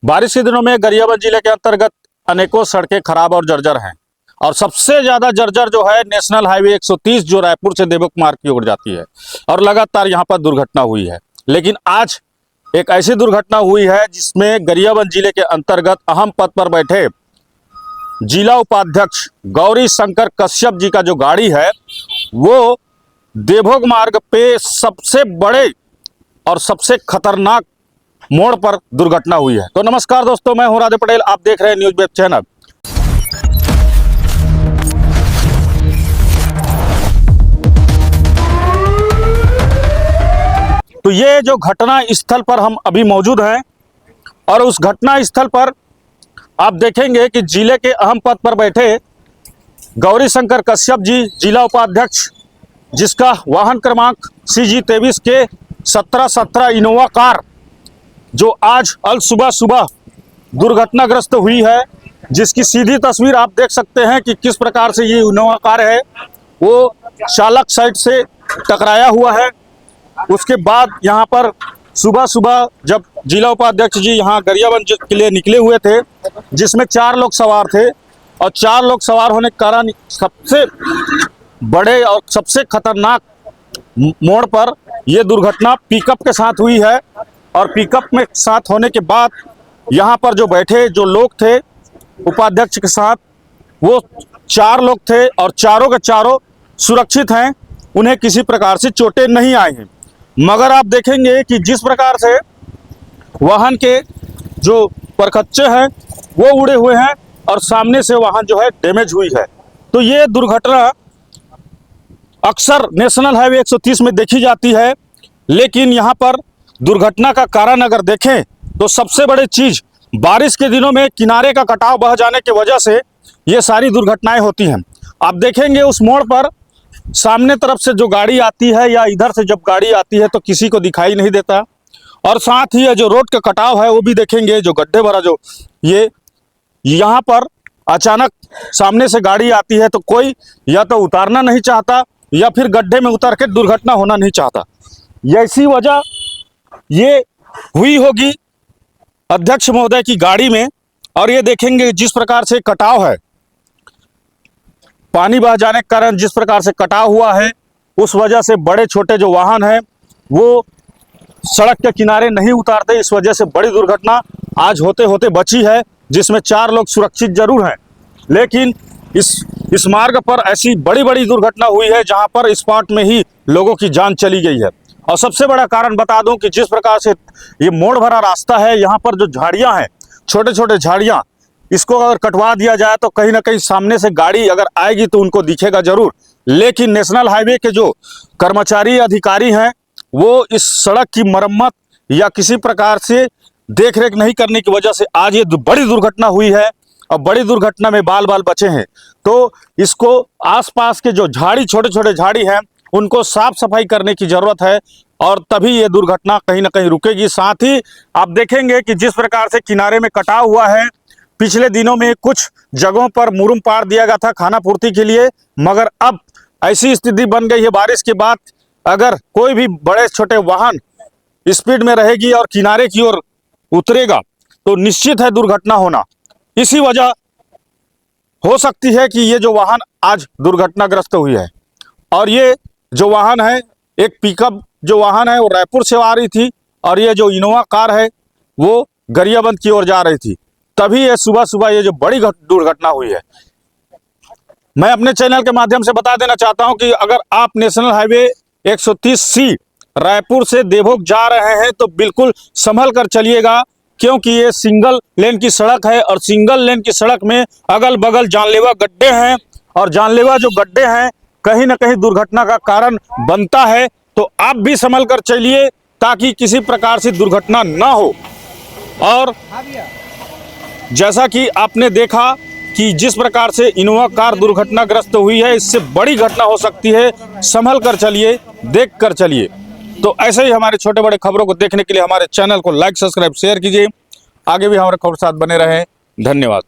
बारिश के दिनों में गरियाबंद जिले के अंतर्गत अनेकों सड़कें खराब और जर्जर हैं और सबसे ज्यादा जर्जर जो है नेशनल हाईवे 130 जो रायपुर से देवोक मार्ग की ओर जाती है और लगातार यहां पर दुर्घटना हुई है। लेकिन आज एक ऐसी दुर्घटना हुई है जिसमें गरियाबंद जिले के अंतर्गत अहम पद पर बैठे जिला उपाध्यक्ष गौरी शंकर कश्यप जी का जो गाड़ी है वो देवोक मार्ग पे सबसे बड़े और सबसे खतरनाक मोड़ पर दुर्घटना हुई है। तो नमस्कार दोस्तों, मैं हूं राधे पटेल, आप देख रहे हैं न्यूज वेब चैनल। तो ये जो घटना स्थल पर हम अभी मौजूद हैं और उस घटना स्थल पर आप देखेंगे कि जिले के अहम पद पर बैठे गौरी शंकर कश्यप जी जिला उपाध्यक्ष, जिसका वाहन क्रमांक CG 23 के 1717 इनोवा कार जो आज अल सुबह दुर्घटनाग्रस्त हुई है, जिसकी सीधी तस्वीर आप देख सकते हैं कि किस प्रकार से ये इनोवा कार है वो चालक साइड से टकराया हुआ है। उसके बाद यहाँ पर सुबह जब जिला उपाध्यक्ष जी यहाँ गरियाबंद के लिए निकले हुए थे, जिसमें 4 लोग सवार थे और 4 लोग सवार होने के कारण सबसे बड़े और सबसे खतरनाक मोड़ पर यह दुर्घटना पिकअप के साथ हुई है। और पिकअप में साथ होने के बाद यहाँ पर जो बैठे जो लोग थे उपाध्यक्ष के साथ, वो 4 लोग थे और चारों के चारों सुरक्षित हैं, उन्हें किसी प्रकार से चोटें नहीं आई हैं। मगर आप देखेंगे कि जिस प्रकार से वाहन के जो परखच्चे हैं वो उड़े हुए हैं और सामने से वाहन जो है डैमेज हुई है। तो ये दुर्घटना अक्सर नेशनल हाईवे 130 में देखी जाती है, लेकिन यहाँ पर दुर्घटना का कारण अगर देखें तो सबसे बड़ी चीज बारिश के दिनों में किनारे का कटाव बह जाने की वजह से ये सारी दुर्घटनाएं होती हैं। आप देखेंगे उस मोड़ पर सामने तरफ से जो गाड़ी आती है या इधर से जब गाड़ी आती है तो किसी को दिखाई नहीं देता, और साथ ही जो रोड का कटाव है वो भी देखेंगे, जो गड्ढे भरा जो ये यहाँ पर अचानक सामने से गाड़ी आती है तो कोई या तो उतारना नहीं चाहता या फिर गड्ढे में उतर के दुर्घटना होना नहीं चाहता। ऐसी वजह ये हुई होगी अध्यक्ष महोदय की गाड़ी में। और ये देखेंगे जिस प्रकार से कटाव है, पानी बह जाने के कारण जिस प्रकार से कटाव हुआ है, उस वजह से बड़े छोटे जो वाहन हैं वो सड़क के किनारे नहीं उतारते। इस वजह से बड़ी दुर्घटना आज होते होते बची है, जिसमें 4 लोग सुरक्षित जरूर हैं, लेकिन इस मार्ग पर ऐसी बड़ी दुर्घटना हुई है जहां पर स्पॉट में ही लोगों की जान चली गई है। और सबसे बड़ा कारण बता दूं कि जिस प्रकार से ये मोड़ भरा रास्ता है, यहाँ पर जो झाड़ियां हैं, छोटे झाड़ियां, इसको अगर कटवा दिया जाए तो कहीं ना कहीं सामने से गाड़ी अगर आएगी तो उनको दिखेगा जरूर। लेकिन नेशनल हाईवे के जो कर्मचारी अधिकारी हैं वो इस सड़क की मरम्मत या किसी प्रकार से देखरेख नहीं करने की वजह से आज ये बड़ी दुर्घटना हुई है और बड़ी दुर्घटना में बाल बचे हैं। तो इसको आसपास के जो झाड़ी छोटे झाड़ी हैं उनको साफ सफाई करने की जरूरत है और तभी ये दुर्घटना कहीं ना कहीं रुकेगी। साथ ही आप देखेंगे कि जिस प्रकार से किनारे में कटाव हुआ है, पिछले दिनों में कुछ जगहों पर मुरुम पार दिया गया था खाना पूर्ति के लिए, मगर अब ऐसी स्थिति बन गई है बारिश के बाद, अगर कोई भी बड़े छोटे वाहन स्पीड में रहेगी और किनारे की ओर उतरेगा तो निश्चित है दुर्घटना होना। इसी वजह हो सकती है कि ये जो वाहन आज दुर्घटनाग्रस्त हुई है। और ये जो वाहन है, एक पिकअप जो वाहन है वो रायपुर से आ रही थी और ये जो इनोवा कार है वो गरियाबंद की ओर जा रही थी, तभी ये सुबह ये जो बड़ी दुर्घटना हुई है। मैं अपने चैनल के माध्यम से बता देना चाहता हूं कि अगर आप नेशनल हाईवे 130C रायपुर से देवोक जा रहे हैं तो बिल्कुल संभल कर चलिएगा, क्योंकि ये सिंगल लेन की सड़क है और सिंगल लेन की सड़क में अगल बगल जानलेवा गड्ढे हैं और जानलेवा जो गड्ढे हैं कहीं ना कहीं दुर्घटना का कारण बनता है। तो आप भी संभल कर चलिए ताकि किसी प्रकार से दुर्घटना ना हो। और जैसा कि आपने देखा कि जिस प्रकार से इनोवा कार दुर्घटनाग्रस्त हुई है, इससे बड़ी घटना हो सकती है, संभल कर चलिए, देख कर चलिए। तो ऐसे ही हमारे छोटे बड़े खबरों को देखने के लिए हमारे चैनल को लाइक, सब्सक्राइब, शेयर कीजिए। आगे भी हमारे खबर साथ बने रहें। धन्यवाद।